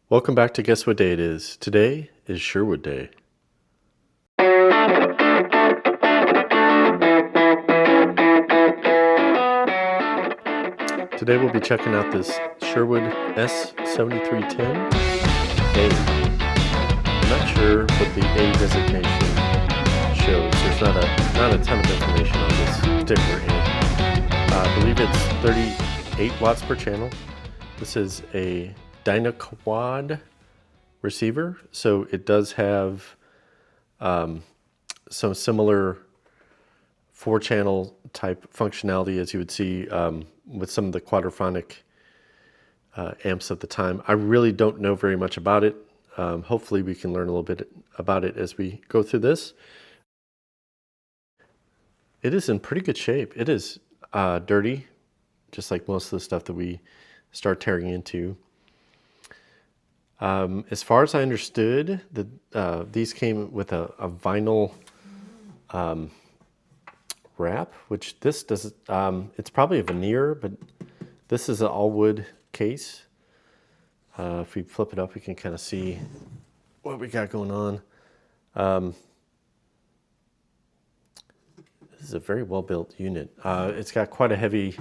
Welcome back to Guess What Day It Is. Today is Sherwood Day. Today we'll be checking out this Sherwood S17310A. I'm not sure what the A designation shows. There's not a ton of information on this particular amp. I believe it's 38 watts per channel. This is a Dynaquad receiver, so it does have some similar 4-channel type functionality as you would see with some of the quadraphonic amps of the time. I really don't know very much about it. Hopefully we can learn a little bit about it as we go through this. It is in pretty good shape. It is dirty, just like most of the stuff that we start tearing into. As far as I understood, these came with a vinyl wrap, which this does. It's probably a veneer, but this is an all wood case. If we flip it up, we can kind of see what we got going on. This is a very well built unit. It's got quite a heavy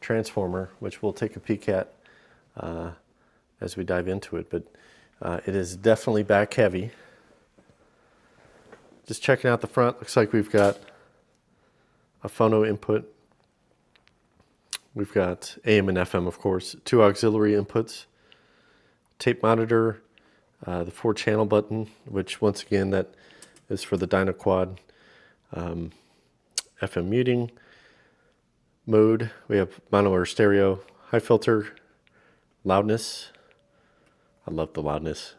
transformer, which we'll take a peek at as we dive into it, but it is definitely back heavy. Just checking out the front, looks like we've got a phono input. We've got AM and FM, of course, 2 auxiliary inputs, tape monitor, the 4-channel button, which once again, that is for the Dynaquad FM muting mode. We have mono or stereo, high filter, loudness. I love the loudness.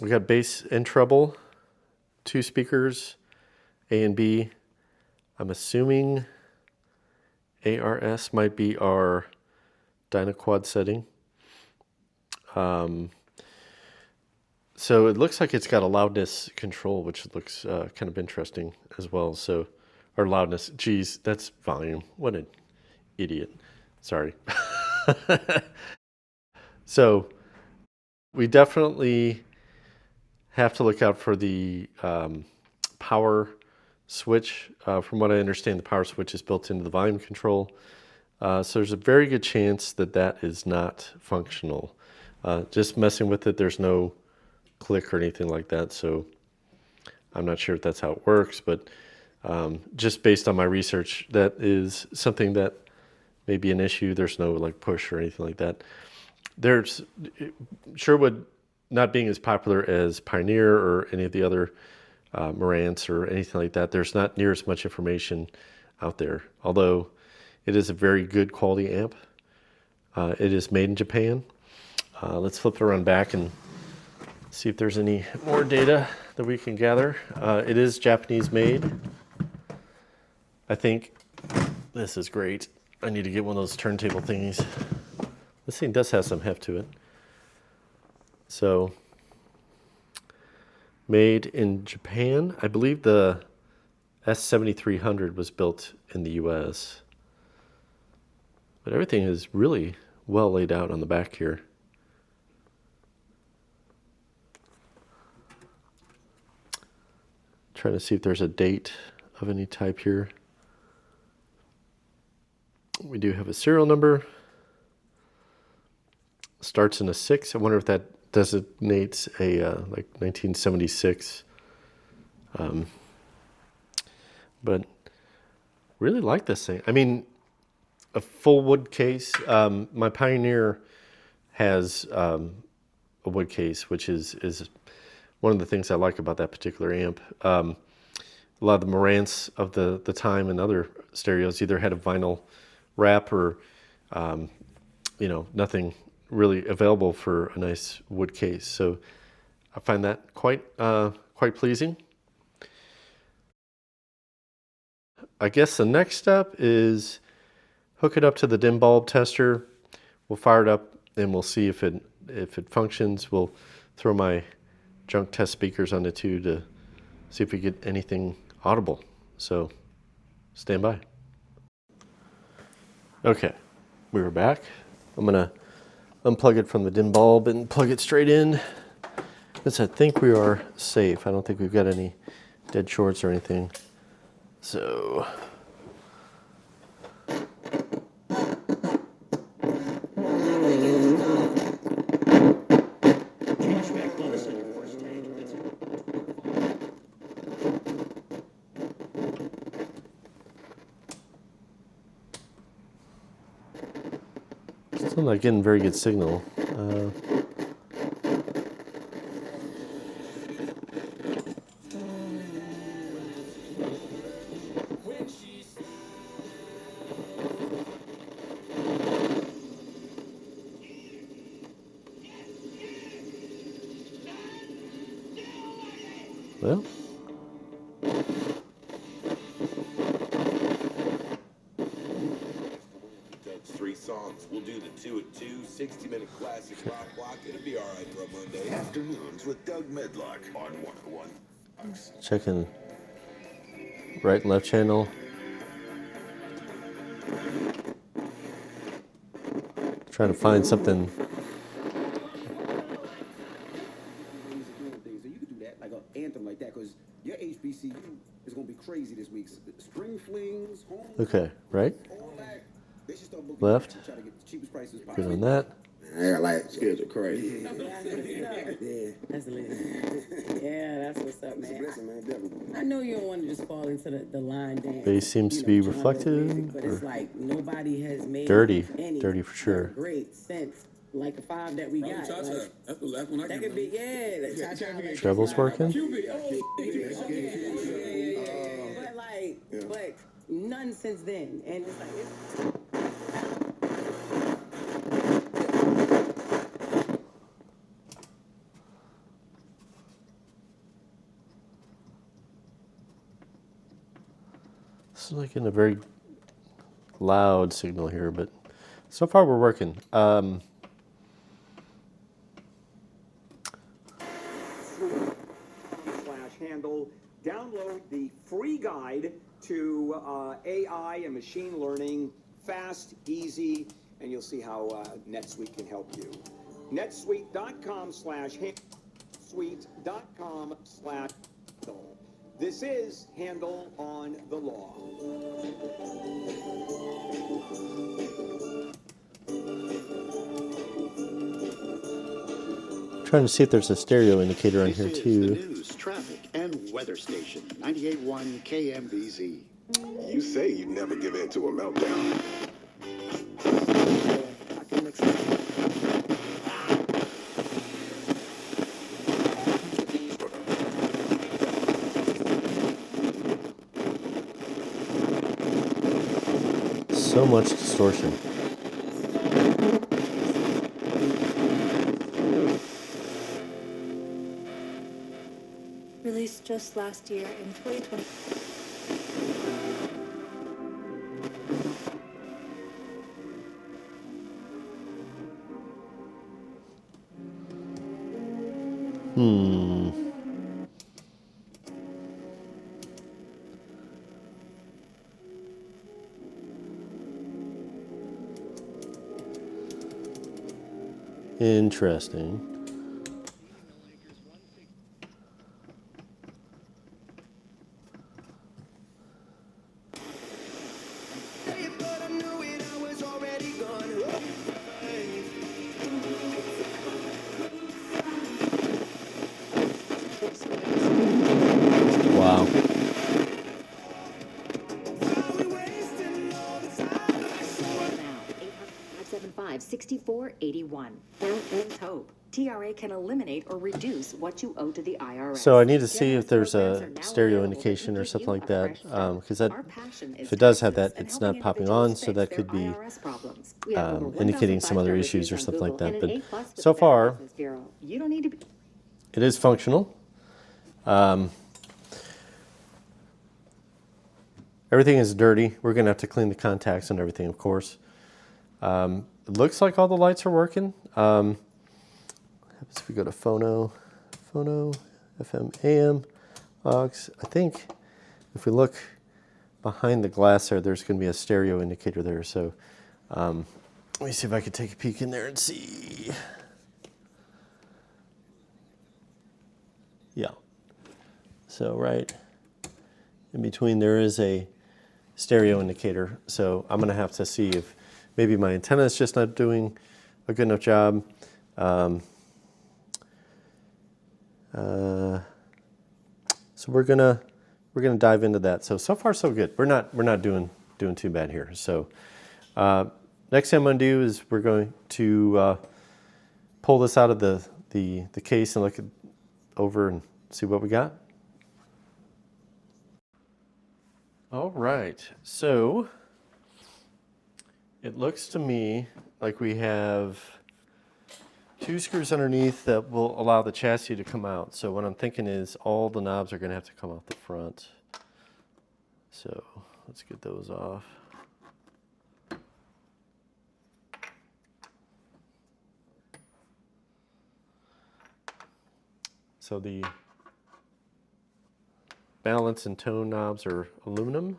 We got bass and treble, 2 speakers, A and B. I'm assuming ARS might be our Dynaquad setting. So it looks like it's got a loudness control, which looks kind of interesting as well. So, or loudness, geez, that's volume. What an idiot. Sorry. So we definitely have to look out for the power switch. From what I understand, the power switch is built into the volume control. So there's a very good chance that that is not functional. Just messing with it, there's no click or anything like that. So I'm not sure if that's how it works, but just based on my research, that is something that may be an issue. There's no like push or anything like that. There's Sherwood not being as popular as Pioneer or any of the other Marantz or anything like that. There's not near as much information out there, although it is a very good quality amp. It is made in Japan. Let's flip it around back and see if there's any more data that we can gather. It is Japanese made. I think this is great. I need to get one of those turntable thingies. This thing does have some heft to it. So, made in Japan. I believe the S7300 was built in the US. But everything is really well laid out on the back here. Trying to see if there's a date of any type here. We do have a serial number. Starts in a 6. I wonder if that designates a like 1976. But really like this thing. I mean, a full wood case. My Pioneer has a wood case, which is one of the things I like about that particular amp. A lot of the Marantz of the time and other stereos either had a vinyl wrap or nothing really available for a nice wood case. So I find that quite pleasing. I guess the next step is hook it up to the dim bulb tester. We'll fire it up and we'll see if it functions. We'll throw my junk test speakers on it too to see if we get anything audible. So stand by. Okay, we were back. I'm gonna unplug it from the dim bulb and plug it straight in. Because I think we are safe. I don't think we've got any dead shorts or anything. So. Still not getting very good signal. Well. Three songs. We'll do the 2 at 2, 60-minute classic rock block. It'll be all right for a Monday. Afternoons with Doug Medlock on 101. Checking right and left channel. Trying to find something. You could do that, like an anthem like that, because your HBCU is going to be crazy this week. Spring flings, home. Okay, right? All that. They should start booking Left. try to get the cheapest prices Good possible. on that. Yeah, like kids are crazy. Yeah, that's lit. Yeah, that's what's up, It's a man. blessing, man, definitely. I know you don't want to just fall into the line dance. Bass seems to be reflective, But it's like nobody has made Dirty. any Dirty for sure. great sense. Like the 5 that we got. Like, That's the last one I that could be, cha-cha. Treble's working. But like, but none since then. And it's like, This is like in a very loud signal here, but so far we're working. /handle. Download the free guide to AI and machine learning. Fast, easy, and you'll see how NetSuite can help you. netsuite.com/handle. This is Handle on the Law. Trying to see if there's a stereo indicator on here This is too. the news, traffic, and weather station, 98.1 KMBZ. You say you'd never give in to a meltdown. So much distortion. Released just last year in 2020. Interesting. Wow. Now, 800-575-6481. There's hope. TRA can eliminate or reduce what you owe to the IRS. So I need to see if there's a stereo indication or something like that, because that, if it does have that, it's not popping on, so that could be indicating some other issues or something like that. But so far, you don't need to be. it is functional. Everything is dirty. We're going to have to clean the contacts and everything, of course. It looks like all the lights are working. If we go to phono, FM, AM, aux, I think if we look behind the glass there, there's going to be a stereo indicator there. So let me see if I can take a peek in there and see. see. Yeah. So right in between there is a stereo indicator. So I'm going to have to see if maybe my antenna is just not doing a good enough job. So we're gonna dive into that. So far so good. We're not doing too bad here. So next thing I'm going to do is we're going to pull this out of the case and look over and see what we got. All right, so it looks to me like we have 2 screws underneath that will allow the chassis to come out. So what I'm thinking is all the knobs are going to have to come off the front. So let's get those off. So the balance and tone knobs are aluminum.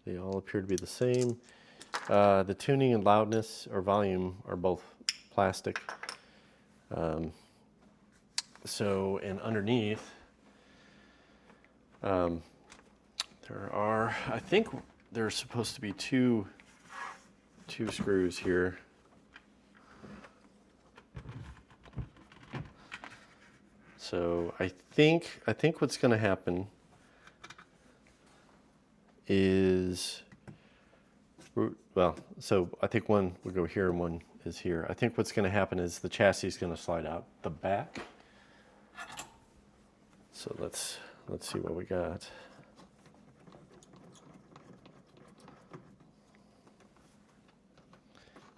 They all appear to be the same. The tuning and loudness or volume are both plastic. And underneath, there are, I think there's supposed to be two screws here. So I think what's going to happen is, well, so I think one will go here and one is here. I think what's going to happen is the chassis is going to slide out the back. So let's see what we got.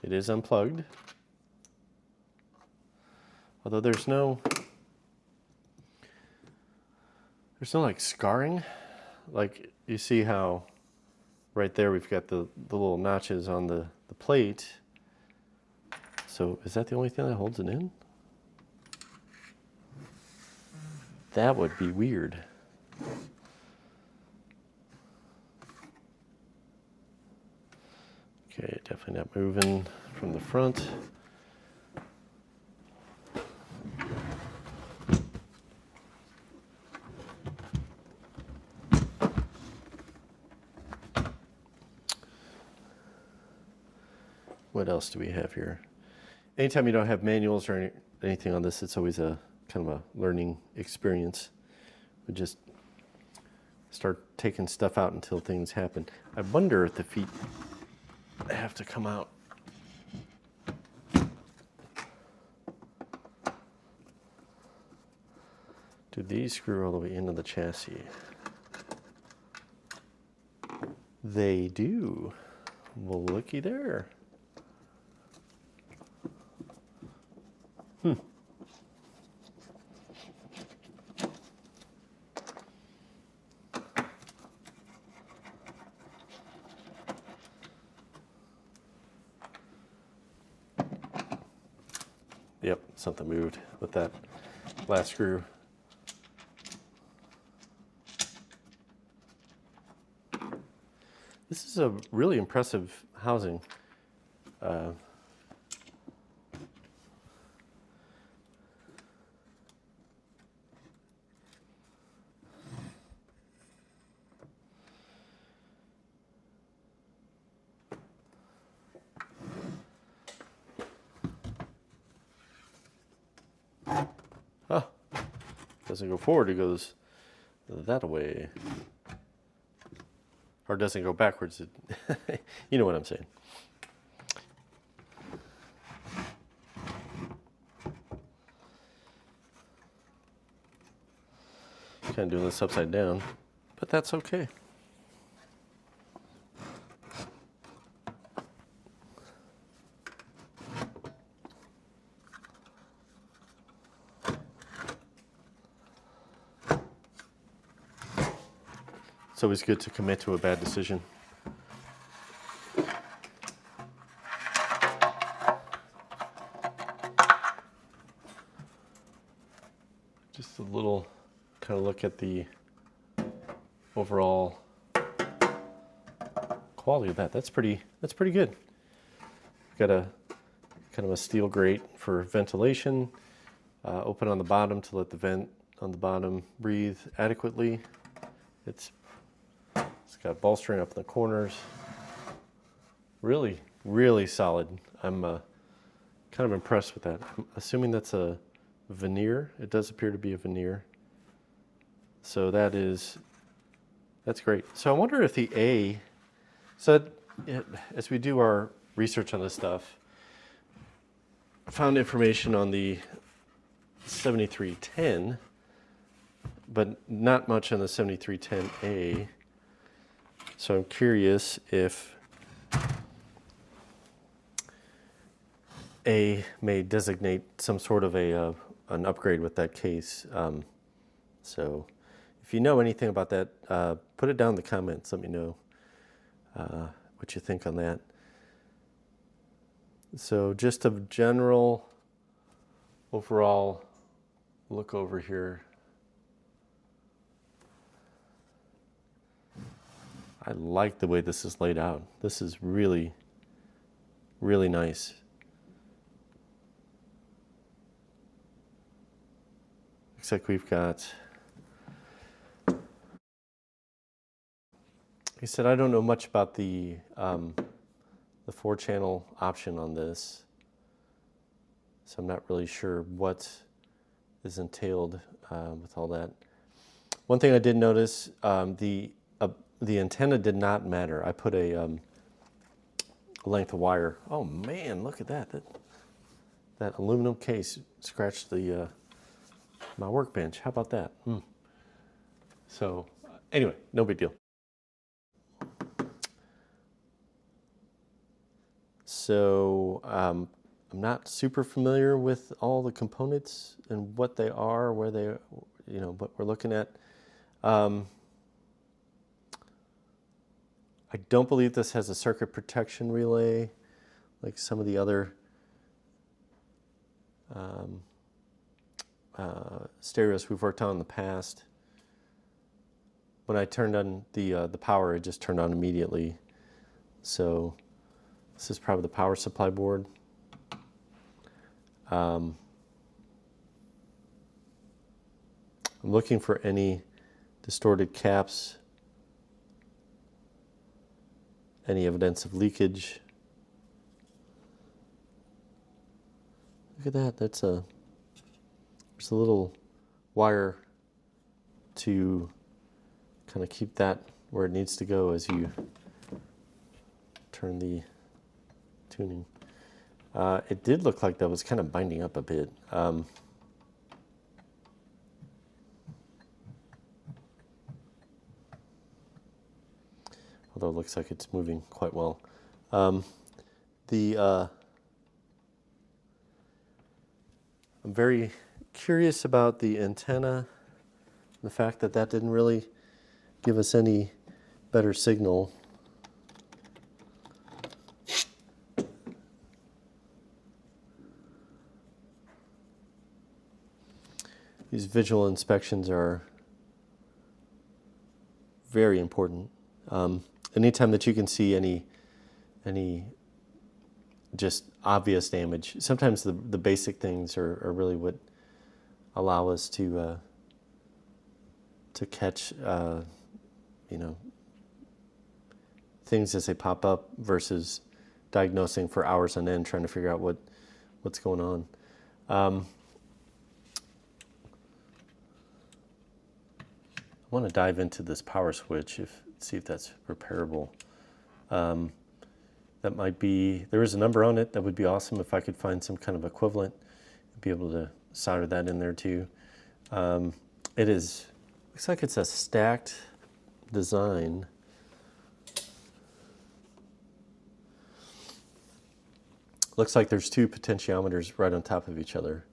It is unplugged, although there's no like scarring. Like you see how right there we've got the little notches on the plate. So is that the only thing that holds it in? That would be weird. Okay, definitely not moving from the front. What else do we have here? Anytime you don't have manuals or anything on this, it's always a kind of a learning experience. We just start taking stuff out until things happen. I wonder if the feet have to come out. Do these screw all the way into the chassis? They do. Well, looky there. Yep, something moved with that last screw. This is a really impressive housing. Doesn't go forward, it goes that way. Or doesn't go backwards. You know what I'm saying. Kind of doing this upside down, but that's okay. It's always good to commit to a bad decision. Just a little kind of look at the overall quality of that. That's pretty good. Got a kind of a steel grate for ventilation. Open on the bottom to let the vent on the bottom breathe adequately. It's got bolstering up in the corners. Really, really solid. I'm kind of impressed with that. I'm assuming that's a veneer. It does appear to be a veneer. So that's great. So I wonder if the A, as we do our research on this stuff, I found information on the 7310, but not much on the 7310A. So I'm curious if A may designate some sort of an upgrade with that case. So if you know anything about that, put it down in the comments. Let me know what you think on that. So just a general overall look over here. I like the way this is laid out. This is really, really nice. Looks like we've got, like I said, I don't know much about the 4-channel option on this, so I'm not really sure what is entailed with all that. One thing I did notice, the antenna did not matter. I put a length of wire. Oh man, look at that! That aluminum case scratched the my workbench. How about that? So anyway, no big deal. So I'm not super familiar with all the components and what they are, where they, what we're looking at. I don't believe this has a circuit protection relay like some of the other stereos we've worked on in the past. When I turned on the power, it just turned on immediately. So this is probably the power supply board. I'm looking for any distorted caps, any evidence of leakage. Look at that. There's a little wire to kind of keep that where it needs to go as you turn the tuning. It did look like that was kind of binding up a bit. Although it looks like it's moving quite well. I'm very curious about the antenna, the fact that that didn't really give us any better signal. These visual inspections are very important. Anytime that you can see any just obvious damage, sometimes the basic things are really what allow us to catch things as they pop up versus diagnosing for hours on end, trying to figure out what's going on. I want to dive into this power switch, see if that's repairable. That might be, there is a number on it. That would be awesome if I could find some kind of equivalent, be able to solder that in there too. It is, looks like it's a stacked design. Looks like there's two potentiometers right on top of each other.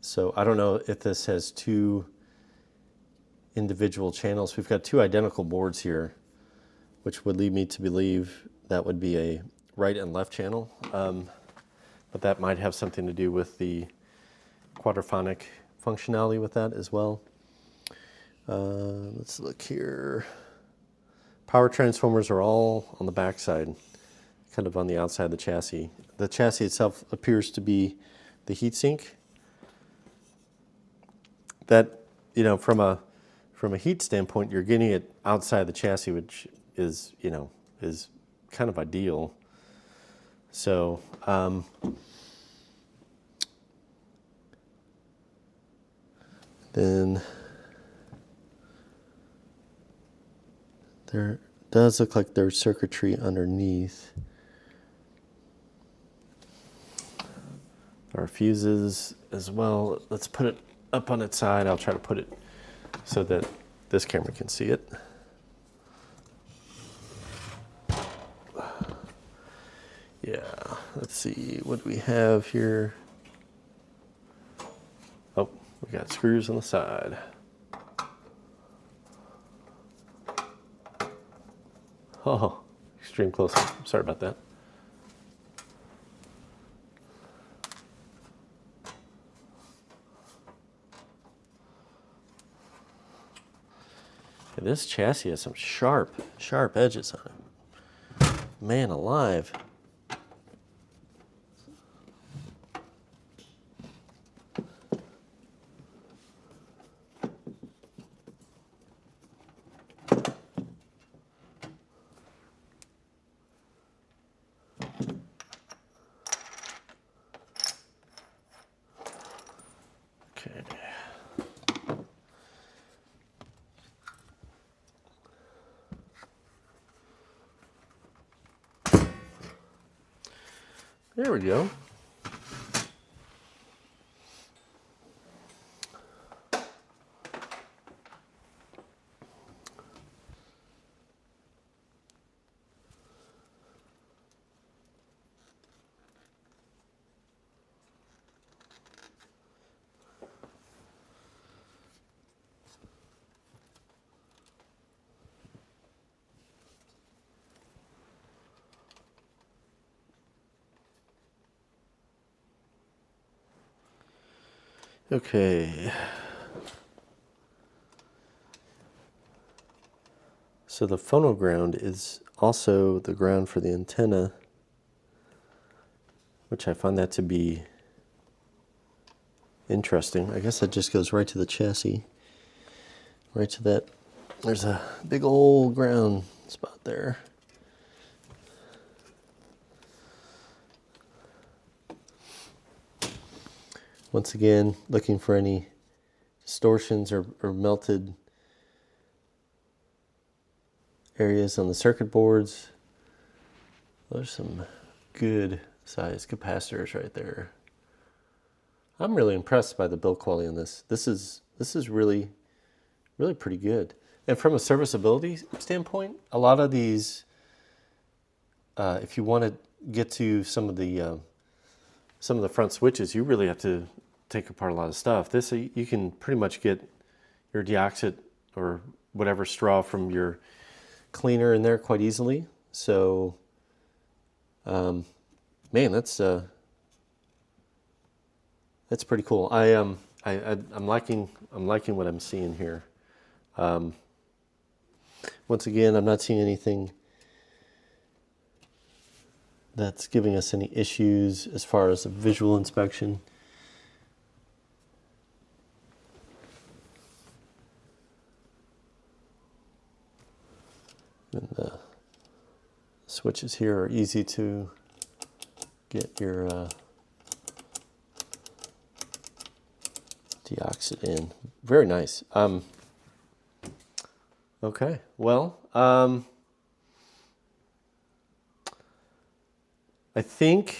So I don't know if this has two individual channels. We've got two identical boards here, which would lead me to believe that would be a right and left channel. But that might have something to do with the quadraphonic functionality with that as well. Let's look here. Power transformers are all on the back side. kind of on the outside of the chassis. The chassis itself appears to be the heatsink. That, from a heat standpoint, you're getting it outside the chassis, which is kind of ideal. So, then there does look like there's circuitry underneath. There are fuses as well. Let's put it up on its side. I'll try to put it so that this camera can see it. Yeah, let's see, what do we have here? Oh, we got screws on the side. Oh, extreme close up. Sorry about that. Yeah, this chassis has some sharp edges on it. Man alive. There we go. Okay. So the phonoground is also the ground for the antenna, which I find that to be interesting. I guess that just goes right to the chassis, right to that. There's a big old ground spot there. Once again, looking for any distortions or melted areas on the circuit boards. There's some good size capacitors right there. I'm really impressed by the build quality on this. This is really pretty good. And from a serviceability standpoint, a lot of these, if you want to get to some of the front switches, you really have to take apart a lot of stuff. This, you can pretty much get your deoxit or whatever straw from your cleaner in there quite easily. So, man, that's pretty cool. I'm liking what I'm seeing here. Once again, I'm not seeing anything that's giving us any issues as far as a visual inspection. And the switches here are easy to get your deoxit in. Very nice. Okay, well, I think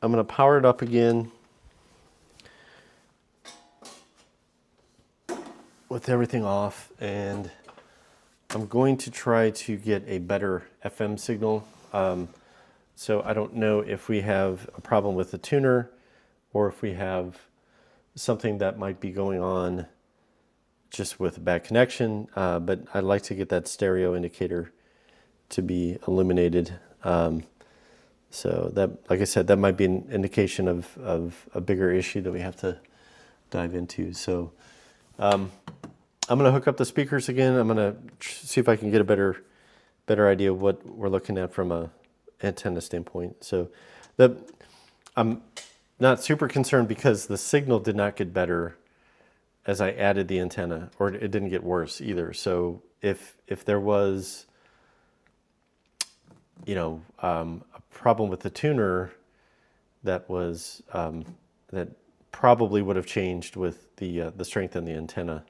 I'm going to power it up again with everything off, and I'm going to try to get a better FM signal. So I don't know if we have a problem with the tuner or if we have something that might be going on just with a bad connection, but I'd like to get that stereo indicator to be illuminated. So that, like I said, that might be an indication of a bigger issue that we have to dive into. So I'm going to hook up the speakers again. I'm going to see if I can get a better better idea of what we're looking at from a antenna standpoint. So I'm not super concerned because the signal did not get better as I added the antenna, or it didn't get worse either. So if there was, a problem with the tuner, that was that probably would have changed with the strength in the antenna.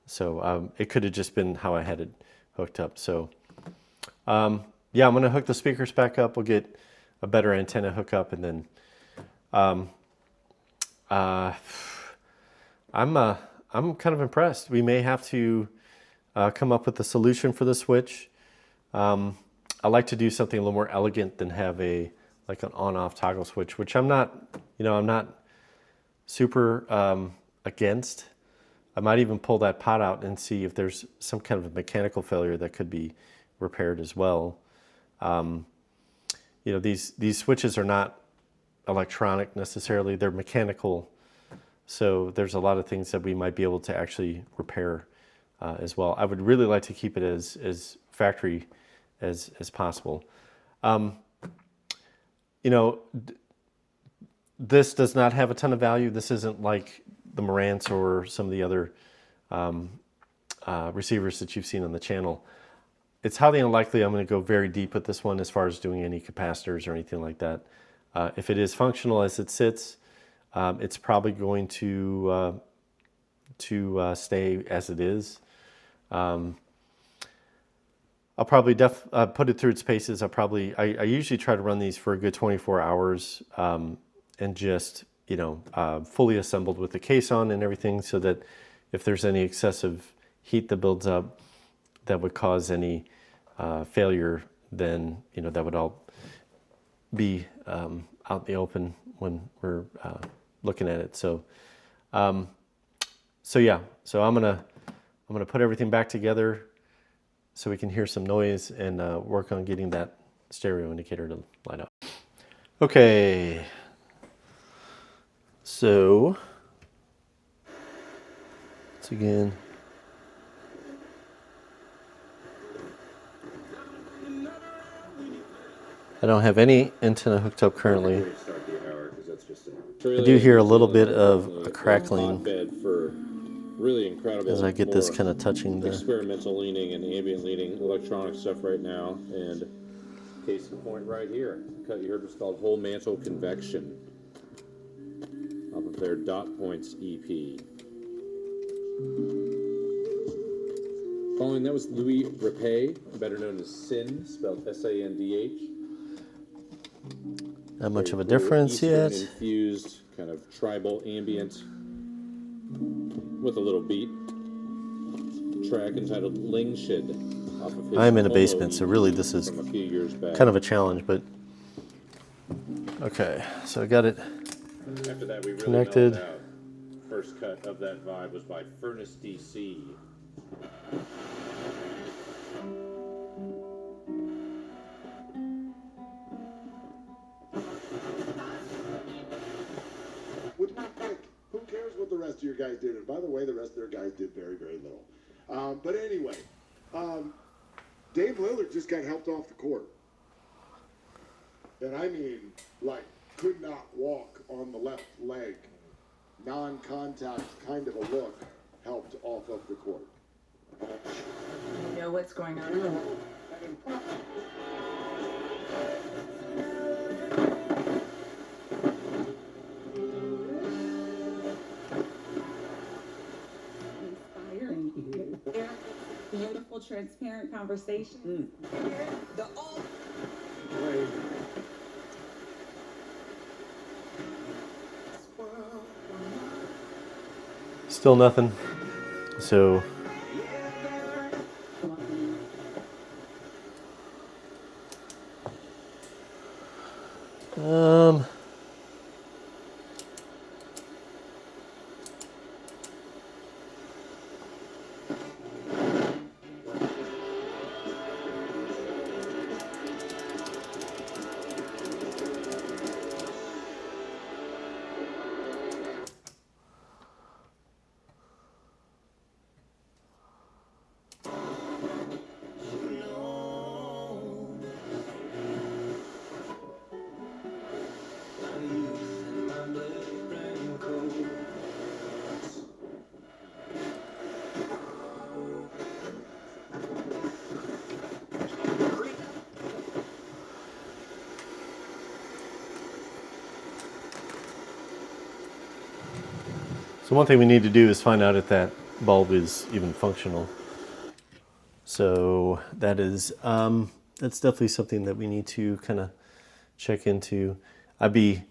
So it could have just been how I had it hooked up. So yeah, I'm going to hook the speakers back up. We'll get a better antenna hookup, and then I'm kind of impressed. We may have to come up with a solution for the switch. I like to do something a little more elegant than have an on-off toggle switch, which I'm not super against. I might even pull that pot out and see if there's some kind of a mechanical failure that could be repaired as well. These switches are not electronic necessarily; they're mechanical. So there's a lot of things that we might be able to actually repair as well. I would really like to keep it as factory as possible. This does not have a ton of value. This isn't like the Marantz or some of the other receivers that you've seen on the channel. It's highly unlikely I'm going to go very deep with this one as far as doing any capacitors or anything like that. If it is functional as it sits, it's probably going to stay as it is. I'll probably put it through its paces. I usually try to run these for a good 24 hours and just fully assembled with the case on and everything, so that if there's any excessive heat that builds up that would cause any failure, then that would all be out in the open when we're looking at it. So I'm gonna put everything back together so we can hear some noise and work on getting that stereo indicator to light up. Okay, so once again, I don't have any antenna hooked up currently. I do hear a little bit of a crackling really incredible as I get this kind of touching the experimental leaning and ambient leaning electronic stuff right now. And case in point right here, cut you heard what's called whole mantle convection off of their Dot Points EP. Following that was Louis Rapé, better known as Sin, spelled S-A-N-D-H. Not much of a difference yet. Infused kind of tribal ambient with a little beat track entitled Lingshid off of his I'm in a Homo basement, so really EP this is from a few years back. kind of a challenge, but okay, so I got it After that, we really connected. mellowed out. First cut of that vibe was by Furnace DC. Who cares what the rest of your guys did? And by the way, the rest of their guys did very, very little. But anyway, Dave Lillard just got helped off the court. And I mean, could not walk on the left leg. Non-contact kind of a look, helped off of the court. You know what's going on? Beautiful, transparent conversation. Still nothing. So So one thing we need to do is find out if that bulb is even functional. So that is, that's definitely something that we need to kind of check into. It's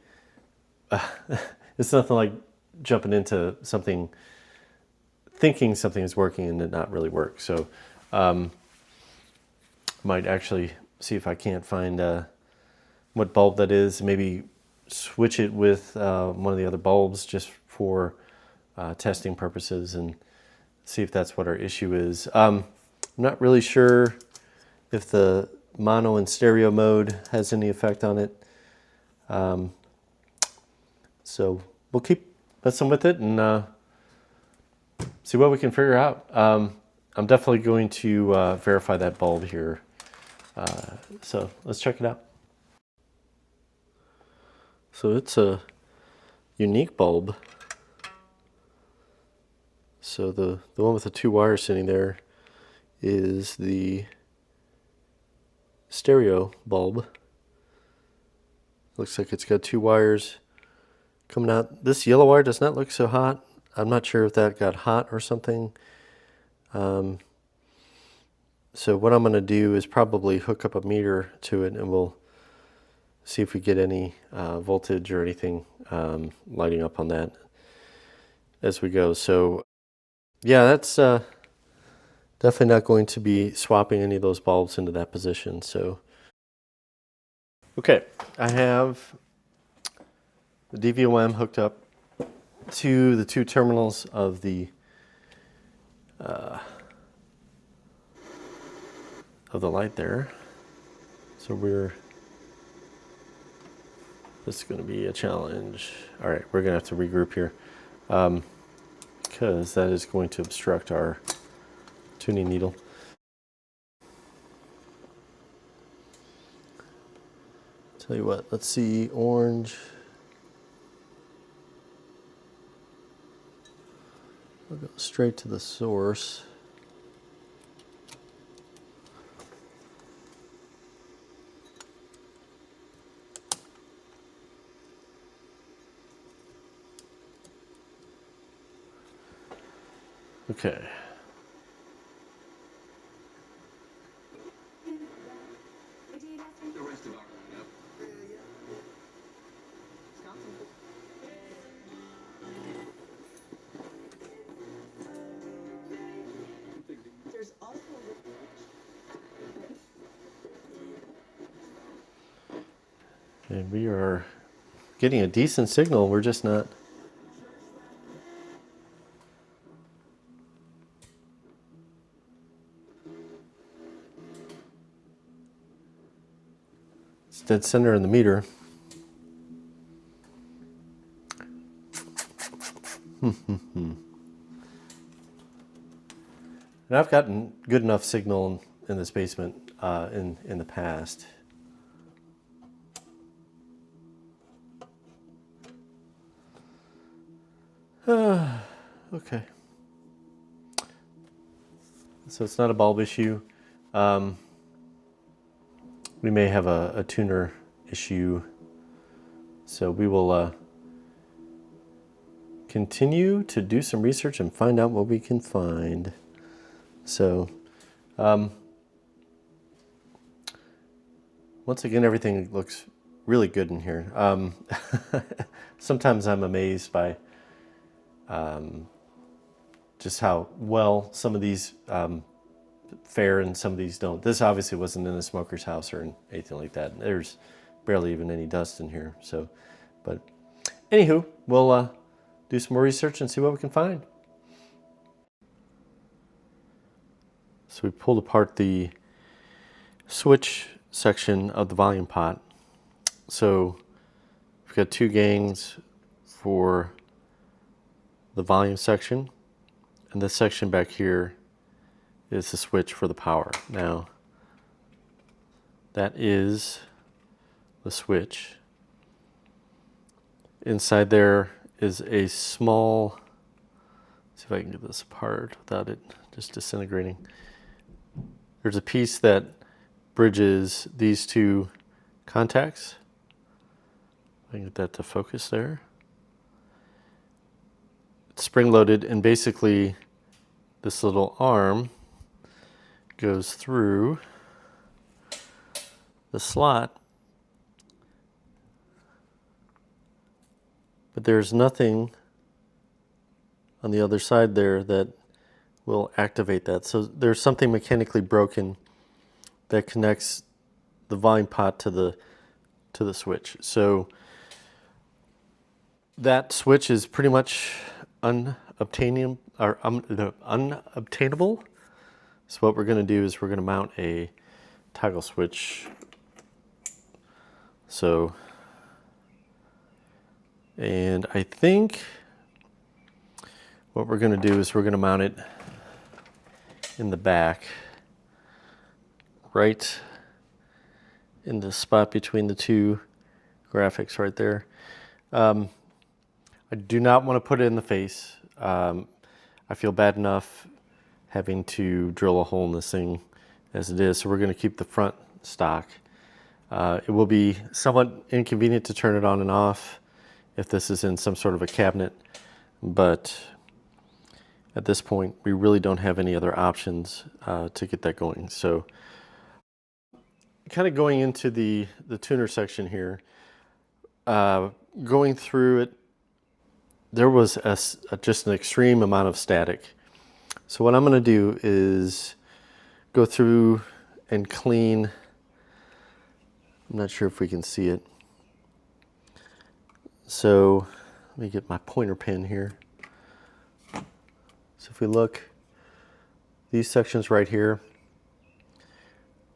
nothing like jumping into something, thinking something is working and it not really work. So might actually see if I can't find what bulb that is, maybe switch it with one of the other bulbs just for testing purposes and see if that's what our issue is. I'm not really sure if the mono and stereo mode has any effect on it. So we'll keep messing with it and see what we can figure out. I'm definitely going to verify that bulb here. So let's check it out. So it's a unique bulb. So the one with the two wires sitting there is the stereo bulb. Looks like it's got two wires coming out. This yellow wire does not look so hot. I'm not sure if that got hot or something. So what I'm going to do is probably hook up a meter to it and we'll see if we get any voltage or anything lighting up on that as we go. So yeah, that's definitely not going to be swapping any of those bulbs into that position. So okay, I have the DVOM hooked up to the two terminals of the light there. So this is going to be a challenge. All right, we're going to have to regroup here because that is going to obstruct our tuning needle. Tell you what, let's see, orange. We'll go straight to the source. Okay. And we are getting a decent signal. We're just not. It's dead center in the meter. And I've gotten good enough signal in this basement in the past. Okay. So it's not a bulb issue. We may have a tuner issue. So we will continue to do some research and find out what we can find. So once again, everything looks really good in here. Sometimes I'm amazed by just how well some of these fare and some of these don't. This obviously wasn't in a smoker's house or anything like that. There's barely even any dust in here. So, but anywho, we'll do some more research and see what we can find. So we pulled apart the switch section of the volume pot. So we've got two gangs for the volume section, and this section back here is the switch for the power. Now, that is the switch. Inside there is a small, let's see if I can get this apart without it just disintegrating. There's a piece that bridges these two contacts. I can get that to focus there. spring-loaded, and basically this little arm goes through the slot, but there's nothing on the other side there that will activate that. So there's something mechanically broken that connects the volume pot to the switch. So that switch is pretty much unobtainable. So what we're going to do is we're going to mount a toggle switch. So, and I think what we're going to do is we're going to mount it in the back, right in the spot between the two graphics right there. I do not want to put it in the face. I feel bad enough having to drill a hole in this thing as it is, so we're going to keep the front stock. It will be somewhat inconvenient to turn it on and off if this is in some sort of a cabinet, but at this point we really don't have any other options to get that going. So kind of going into the tuner section here, going through it, there was just an extreme amount of static. So what I'm going to do is go through and clean. I'm not sure if we can see it. So let me get my pointer pin here. So if we look, these sections right here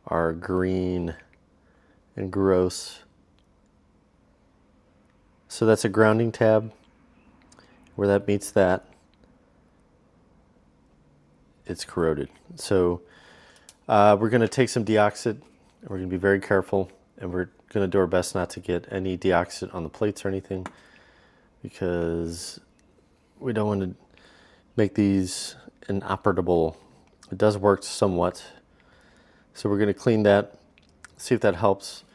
are green and gross. So that's a grounding tab. Where that meets that, it's corroded. So we're going to take some deoxit, and we're going to be very careful, and we're going to do our best not to get any deoxit on the plates or anything, because we don't want to make these inoperable. It does work somewhat. So we're going to clean that, see if that helps.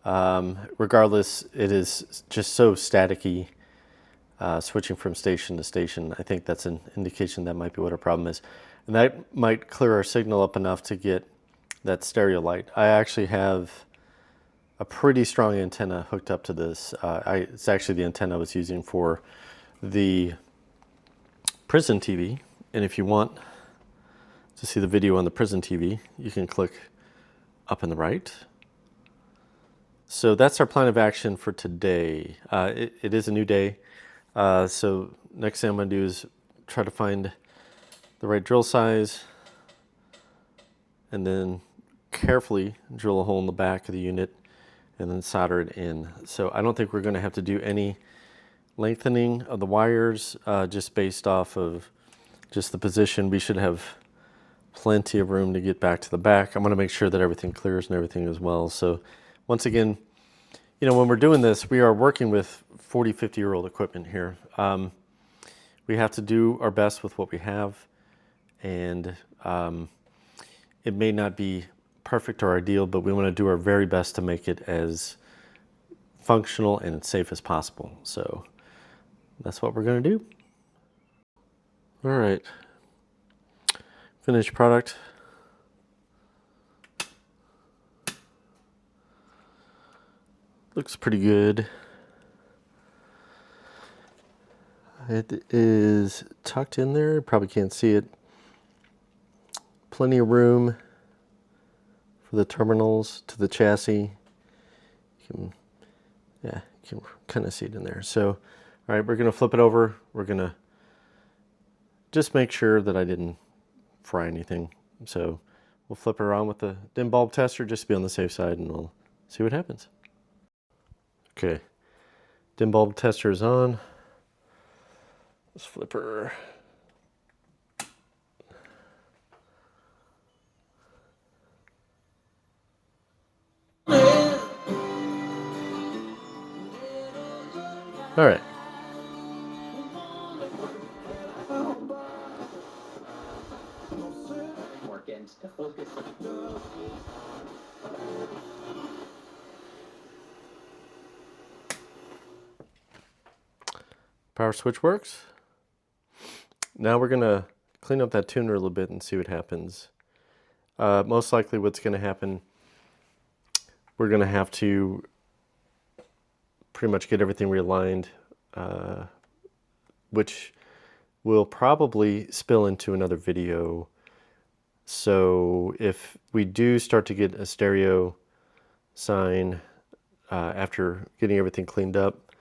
Regardless, it is just so staticky. Switching from station to station, I think that's an indication that might be what our problem is. And that might clear our signal up enough to get that stereo light. I actually have a pretty strong antenna hooked up to this. It's actually the antenna I was using for the prison TV. And if you want to see the video on the prison TV, you can click up in the right. So that's our plan of action for today. It is a new day. So next thing I'm going to do is try to find the right drill size and then carefully drill a hole in the back of the unit and then solder it in. So I don't think we're going to have to do any lengthening of the wires just based off of just the position. We should have plenty of room to get back to the back. I'm going to make sure that everything clears and everything as well. So once again, you know, when we're doing this, we are working with 40, 50-year-old equipment here. We have to do our best with what we have, and it may not be perfect or ideal, but we want to do our very best to make it as functional and safe as possible. So that's what we're going to do. All right. Finished product. Looks pretty good. It is tucked in there. Probably can't see it. Plenty of room for the terminals to the chassis. You can kind of see it in there. So, all right, we're going to flip it over. We're going to just make sure that I didn't fry anything. So we'll flip it around with the dim bulb tester just to be on the safe side, and we'll see what happens. Okay, dim bulb tester is on. Let's flip her. All right. To focus. Power switch works. Now we're going to clean up that tuner a little bit and see what happens. Most likely what's going to happen, we're going to have to pretty much get everything realigned, which will probably spill into another video. So if we do start to get a stereo sign after getting everything cleaned up,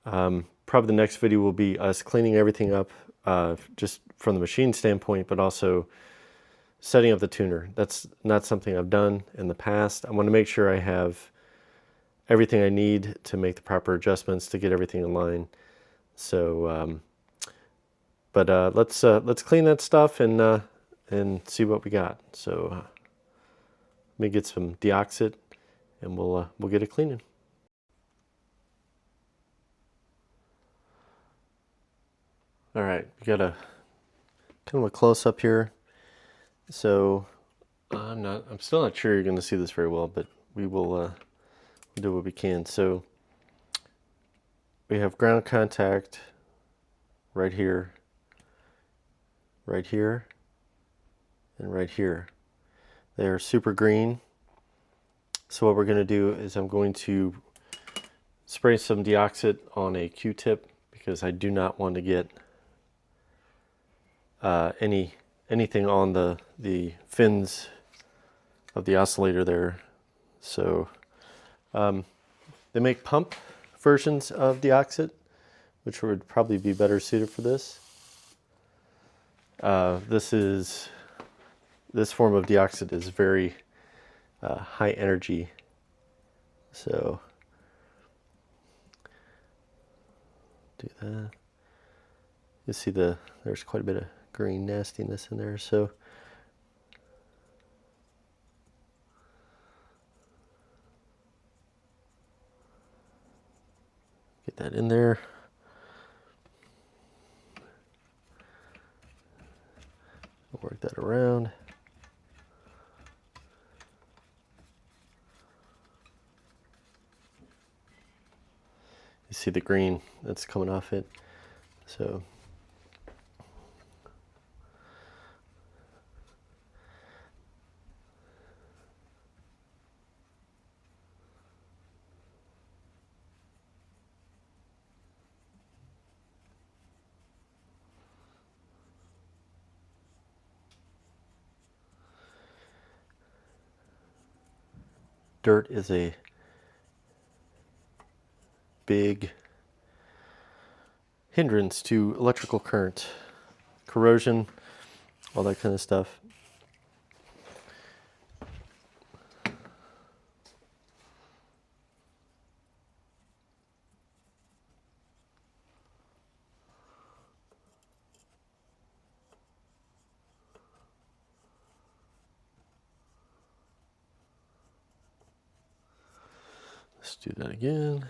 probably the next video will be us cleaning everything up just from the machine standpoint, but also setting up the tuner. That's not something I've done in the past. I want to make sure I have everything I need to make the proper adjustments to get everything in line. So, let's clean that stuff and see what we got. So let me get some deoxit and we'll get it cleaning. All right, we got a kind of a close up here. So I'm still not sure you're going to see this very well, but we will do what we can. So we have ground contact right here, and right here. They're super green. So what we're going to do is I'm going to spray some deoxit on a Q-tip because I do not want to get anything on the fins of the oscillator there. So they make pump versions of deoxit, which would probably be better suited for this. This form of deoxit is very high energy. So do that. You see there's quite a bit of green nastiness in there. So get that in there. Work that around. You see the green that's coming off it. So dirt is a big hindrance to electrical current, corrosion, all that kind of stuff. Let's do that again.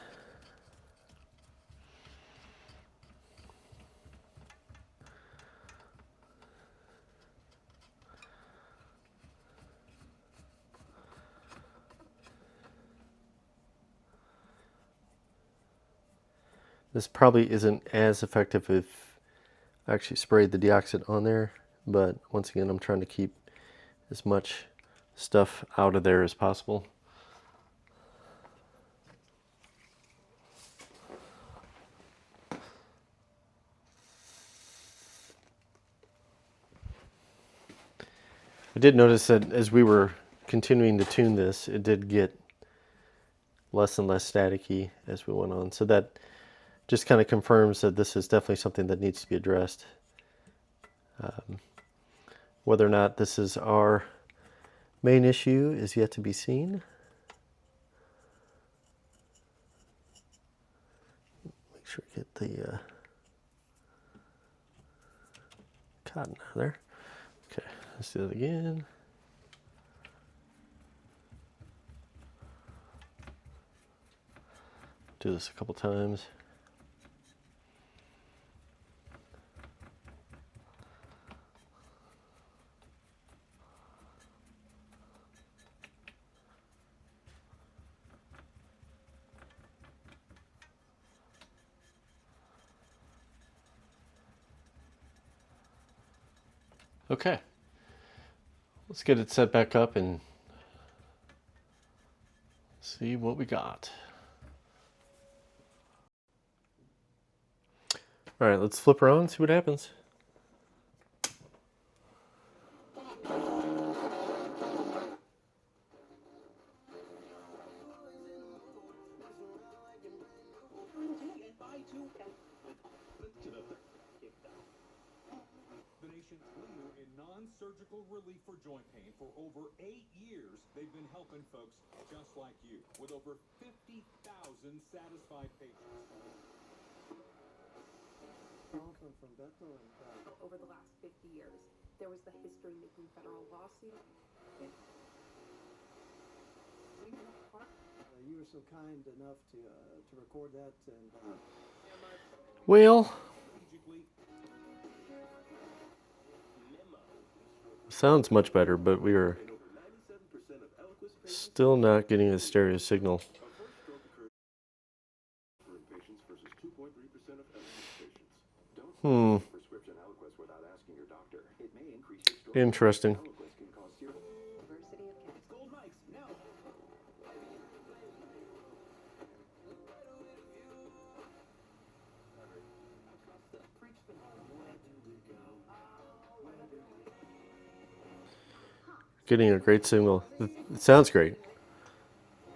This probably isn't as effective if I actually sprayed the deoxit on there, but once again, I'm trying to keep as much stuff out of there as possible. I did notice that as we were continuing to tune this, it did get less and less staticky as we went on. So that just kind of confirms that this is definitely something that needs to be addressed. Whether or not this is our main issue is yet to be seen. Make sure I get the cotton out of there. Okay, let's do that again. Do this a couple times. Okay, let's get it set back up and see what we got. All right, let's flip around and see what happens. The nation's leader in non-surgical relief for joint pain for over 8 years. They've been helping folks just like you with over 50,000 satisfied patients. Over the last 50 years, there was the history-making federal lawsuit. You were so kind enough to record that, and Well, sounds much better, but we are still not getting a stereo signal. Interesting. Getting a great signal. It sounds great.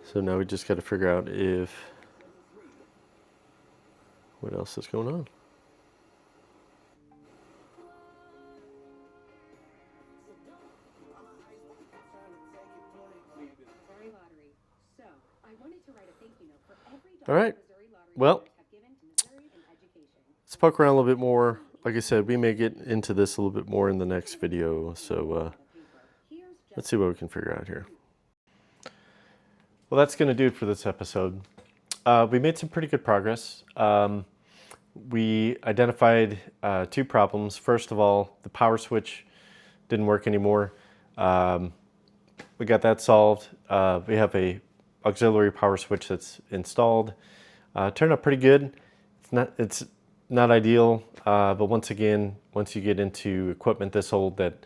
So now we just got to figure out what else is going on. All right. Well, let's poke around a little bit more. Like I said, we may get into this a little bit more in the next video. So let's see what we can figure out here. Well, that's going to do it for this episode. We made some pretty good progress. We identified 2 problems. First of all, the power switch didn't work anymore. We got that solved. We have a auxiliary power switch that's installed. Turned out pretty good. It's not ideal, but once again, once you get into equipment this old that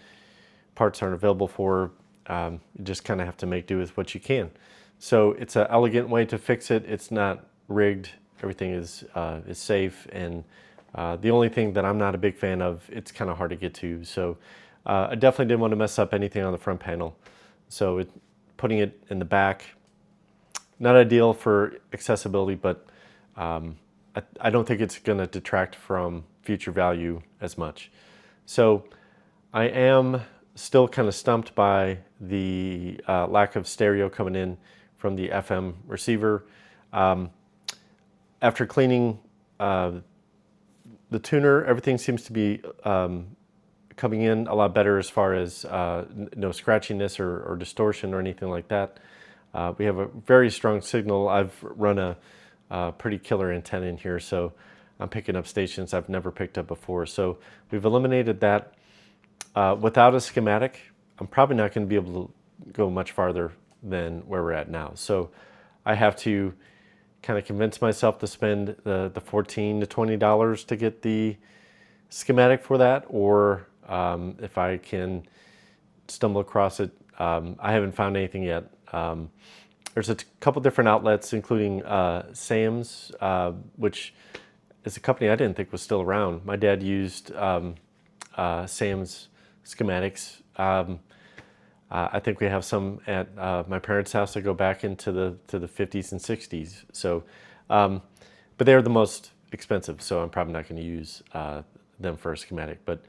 parts aren't available for, you just kind of have to make do with what you can. So it's an elegant way to fix it. It's not rigged. Everything is safe, and the only thing that I'm not a big fan of, it's kind of hard to get to. So I definitely didn't want to mess up anything on the front panel. So putting it in the back, not ideal for accessibility, but I don't think it's going to detract from future value as much. So I am still kind of stumped by the lack of stereo coming in from the FM receiver. After cleaning the tuner, everything seems to be coming in a lot better as far as no scratchiness or distortion or anything like that. We have a very strong signal. I've run a pretty killer antenna in here, so I'm picking up stations I've never picked up before. So we've eliminated that. Without a schematic, I'm probably not going to be able to go much farther than where we're at now. So I have to kind of convince myself to spend the $14 to $20 to get the schematic for that, or if I can stumble across it. I haven't found anything yet. There's a couple different outlets, including Sam's, which is a company I didn't think was still around. My dad used Sam's schematics. I think we have some at my parents' house that go back into the 50s and 60s. So, but they're the most expensive, so I'm probably not going to use them for a schematic. But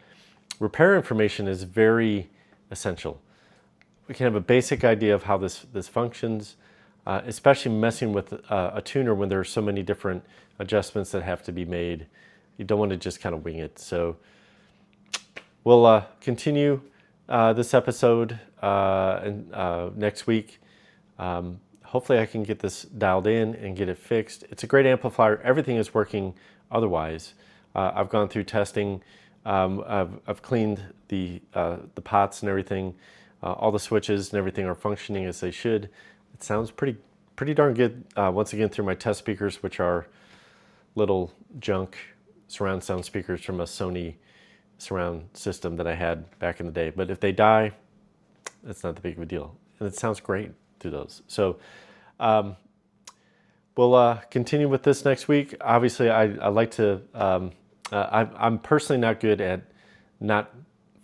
repair information is very essential. We can have a basic idea of how this functions, especially messing with a tuner when there are so many different adjustments that have to be made. You don't want to just kind of wing it. So we'll continue this episode next week. Hopefully I can get this dialed in and get it fixed. It's a great amplifier. Everything is working otherwise. I've gone through testing. I've cleaned the pots and everything. All the switches and everything are functioning as they should. It sounds pretty darn good. Once again, through my test speakers, which are little junk surround sound speakers from a Sony surround system that I had back in the day. But if they die, that's not that big of a deal. And it sounds great through those. So we'll continue with this next week. Obviously, I like to, I'm personally not good at not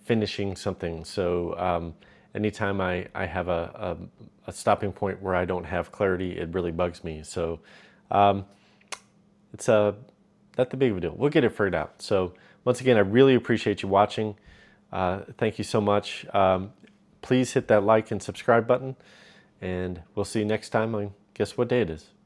finishing something. So anytime I have a stopping point where I don't have clarity, it really bugs me. So it's not that big of a deal. We'll get it figured out. So once again, I really appreciate you watching. Thank you so much. Please hit that like and subscribe button, and we'll see you next time on Guess What Day It Is.